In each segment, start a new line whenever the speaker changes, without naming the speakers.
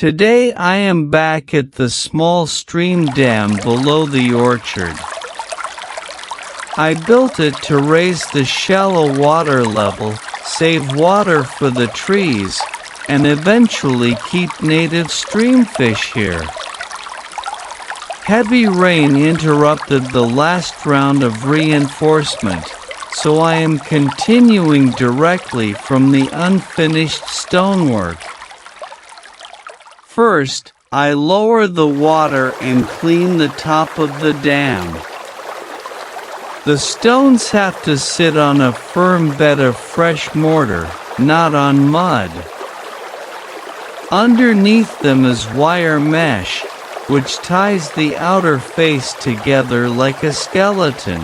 Today I am back at the small stream dam below the orchard. I built it to raise the shallow water level, save water for the trees, and eventually keep native streamfish here. Heavy rain interrupted the last round of reinforcement, so I am continuing directly from the unfinished stonework. First, I lower the water and clean the top of the dam. The stones have to sit on a firm bed of fresh mortar, not on mud. Underneath them is wire mesh, which ties the outer face together like a skeleton.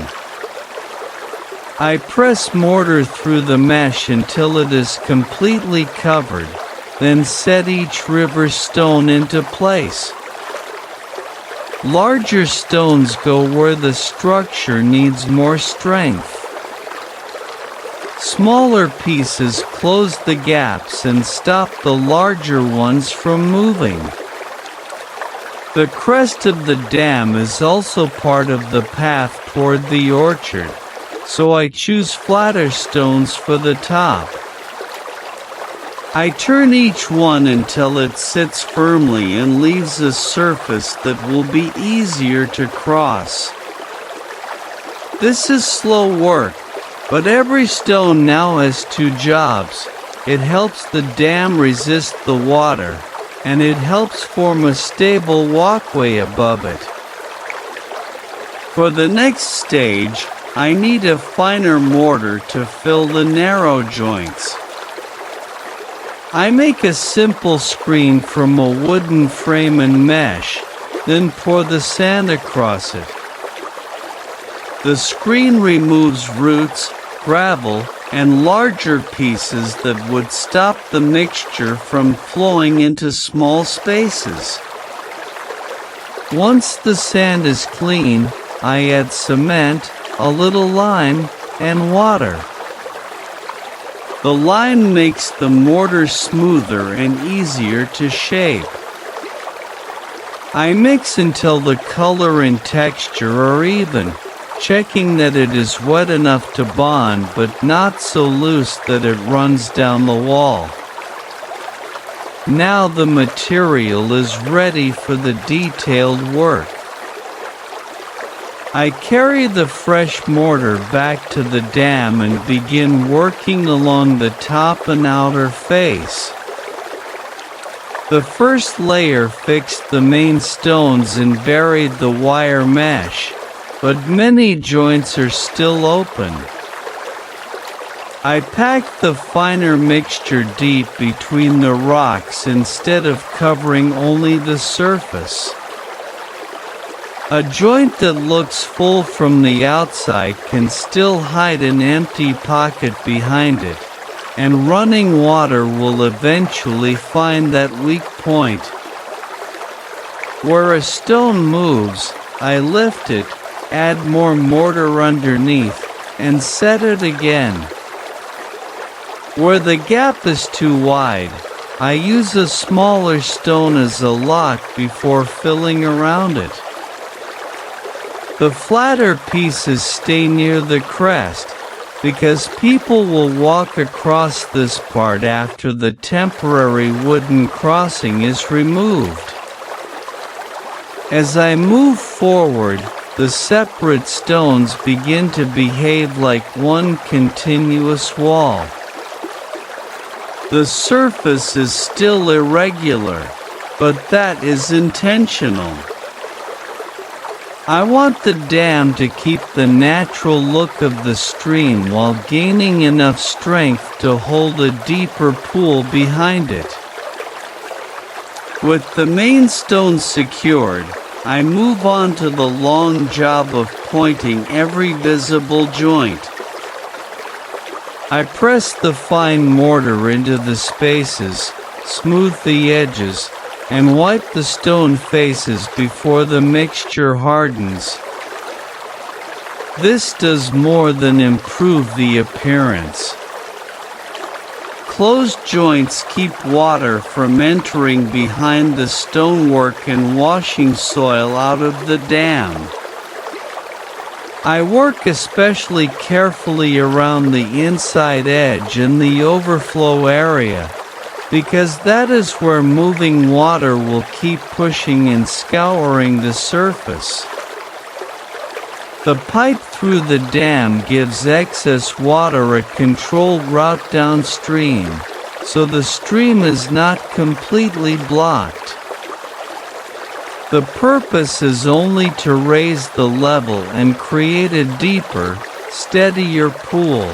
I press mortar through the mesh until it is completely covered, then set each river stone into place. Larger stones go where the structure needs more strength. Smaller pieces close the gaps and stop the larger ones from moving. The crest of the dam is also part of the path toward the orchard, so I choose flatter stones for the top. I turn each one until it sits firmly and leaves a surface that will be easier to cross. This is slow work, but every stone now has two jobs. It helps the dam resist the water, and it helps form a stable walkway above it. For the next stage, I need a finer mortar to fill the narrow joints. I make a simple screen from a wooden frame and mesh, then pour the sand across it. The screen removes roots, gravel, and larger pieces that would stop the mixture from flowing into small spaces. Once the sand is clean, I add cement, a little lime, and water. The lime makes the mortar smoother and easier to shape. I mix until the color and texture are even, checking that it is wet enough to bond but not so loose that it runs down the wall. Now the material is ready for the detailed work. I carry the fresh mortar back to the dam and begin working along the top and outer face. The first layer fixed the main stones and buried the wire mesh, but many joints are still open. I packed the finer mixture deep between the rocks instead of covering only the surface. A joint that looks full from the outside can still hide an empty pocket behind it, and running water will eventually find that weak point. Where a stone moves, I lift it, add more mortar underneath, and set it again. Where the gap is too wide, I use a smaller stone as a lock before filling around it. The flatter pieces stay near the crest, because people will walk across this part after the temporary wooden crossing is removed. As I move forward, the separate stones begin to behave like one continuous wall. The surface is still irregular, but that is intentional. I want the dam to keep the natural look of the stream while gaining enough strength to hold a deeper pool behind it. With the main stone secured, I move on to the long job of pointing every visible joint. I press the fine mortar into the spaces, smooth the edges, and wipe the stone faces before the mixture hardens. This does more than improve the appearance. closed joints keep water from entering behind the stonework and washing soil out of the dam. I work especially carefully around the inside edge and the overflow area, because that is where moving water will keep pushing and scouring the surface. The pipe through the dam gives excess water a controlled route downstream, so the stream is not completely blocked. The purpose is only to raise the level and create a deeper, steadier pool.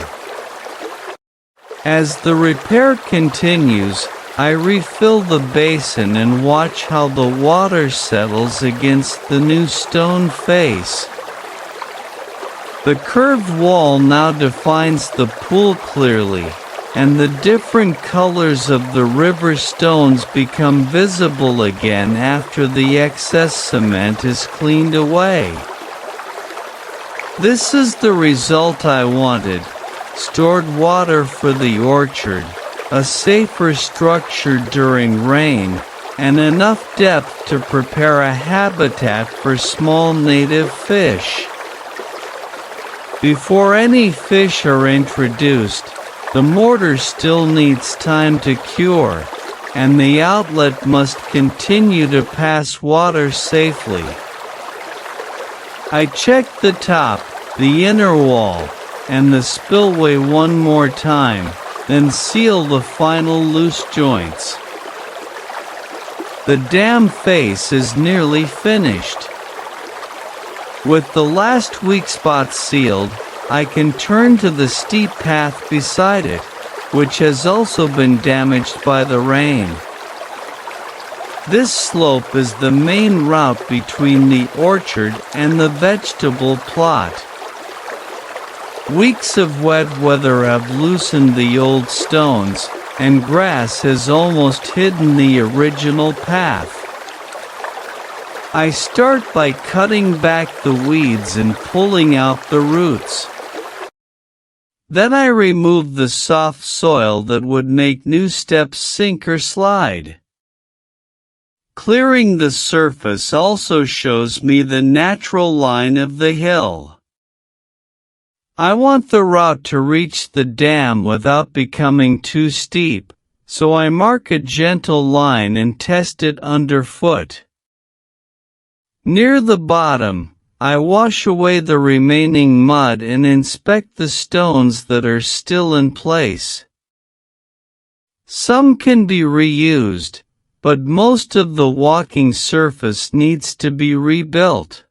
As the repair continues, I refill the basin and watch how the water settles against the new stone face. The curved wall now defines the pool clearly, and the different colors of the river stones become visible again after the excess cement is cleaned away. This is the result I wanted: stored water for the orchard, a safer structure during rain, and enough depth to prepare a habitat for small native fish. Before any fish are introduced, the mortar still needs time to cure, and the outlet must continue to pass water safely. I check the top, the inner wall, and the spillway one more time, then seal the final loose joints. The dam face is nearly finished. With the last weak spot sealed, I can turn to the steep path beside it, which has also been damaged by the rain. This slope is the main route between the orchard and the vegetable plot. Weeks of wet weather have loosened the old stones, and grass has almost hidden the original path. I start by cutting back the weeds and pulling out the roots. Then I remove the soft soil that would make new steps sink or slide. Clearing the surface also shows me the natural line of the hill. I want the route to reach the dam without becoming too steep, so I mark a gentle line and test it underfoot. Near the bottom, I wash away the remaining mud and inspect the stones that are still in place. Some can be reused, but most of the walking surface needs to be rebuilt.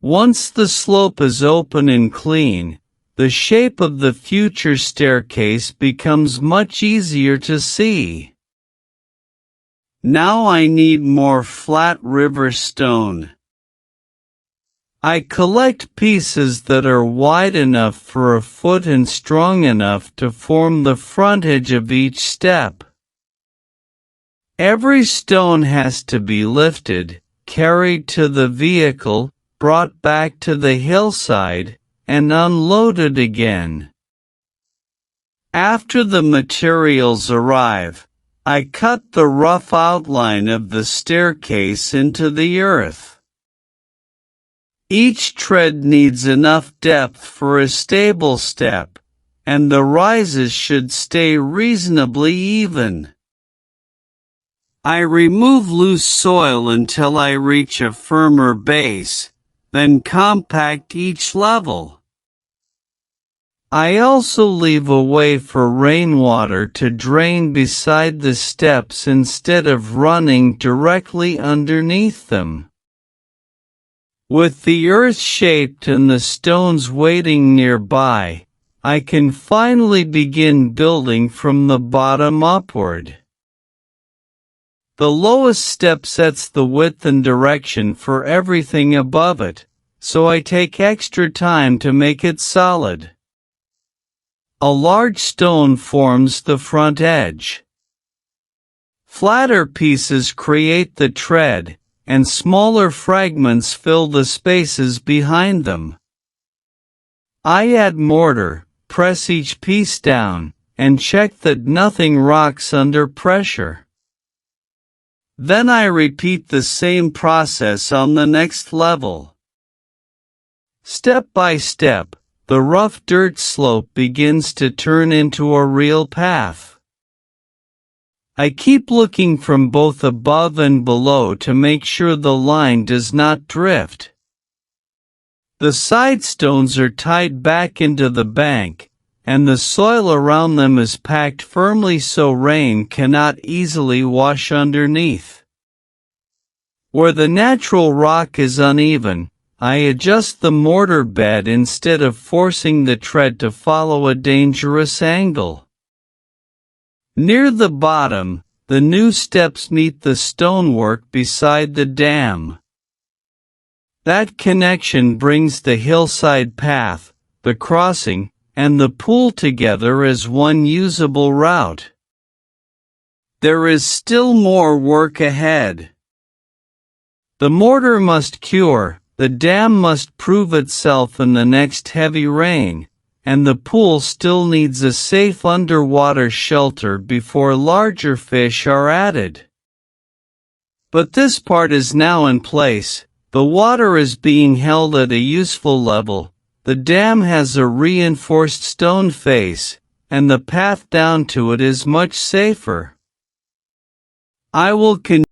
Once the slope is open and clean, the shape of the future staircase becomes much easier to see. Now I need more flat river stone. I collect pieces that are wide enough for a foot and strong enough to form the frontage of each step. Every stone has to be lifted, carried to the vehicle, brought back to the hillside, and unloaded again. After the materials arrive, I cut the rough outline of the staircase into the earth. Each tread needs enough depth for a stable step, and the rises should stay reasonably even. I remove loose soil until I reach a firmer base, then compact each level. I also leave a way for rainwater to drain beside the steps instead of running directly underneath them. With the earth shaped and the stones waiting nearby, I can finally begin building from the bottom upward. The lowest step sets the width and direction for everything above it, so I take extra time to make it solid. A large stone forms the front edge. Flatter pieces create the tread, and smaller fragments fill the spaces behind them. I add mortar, press each piece down, and check that nothing rocks under pressure. Then I repeat the same process on the next level. Step by step, the rough dirt slope begins to turn into a real path. I keep looking from both above and below to make sure the line does not drift. The side stones are tied back into the bank, and the soil around them is packed firmly so rain cannot easily wash underneath. Where the natural rock is uneven, I adjust the mortar bed instead of forcing the tread to follow a dangerous angle. Near the bottom, the new steps meet the stonework beside the dam. That connection brings the hillside path, the crossing, and the pool together as one usable route. There is still more work ahead. The mortar must cure, the dam must prove itself in the next heavy rain, and the pool still needs a safe underwater shelter before larger fish are added. But this part is now in place, the water is being held at a useful level, the dam has a reinforced stone face, and the path down to it is much safer. I will continue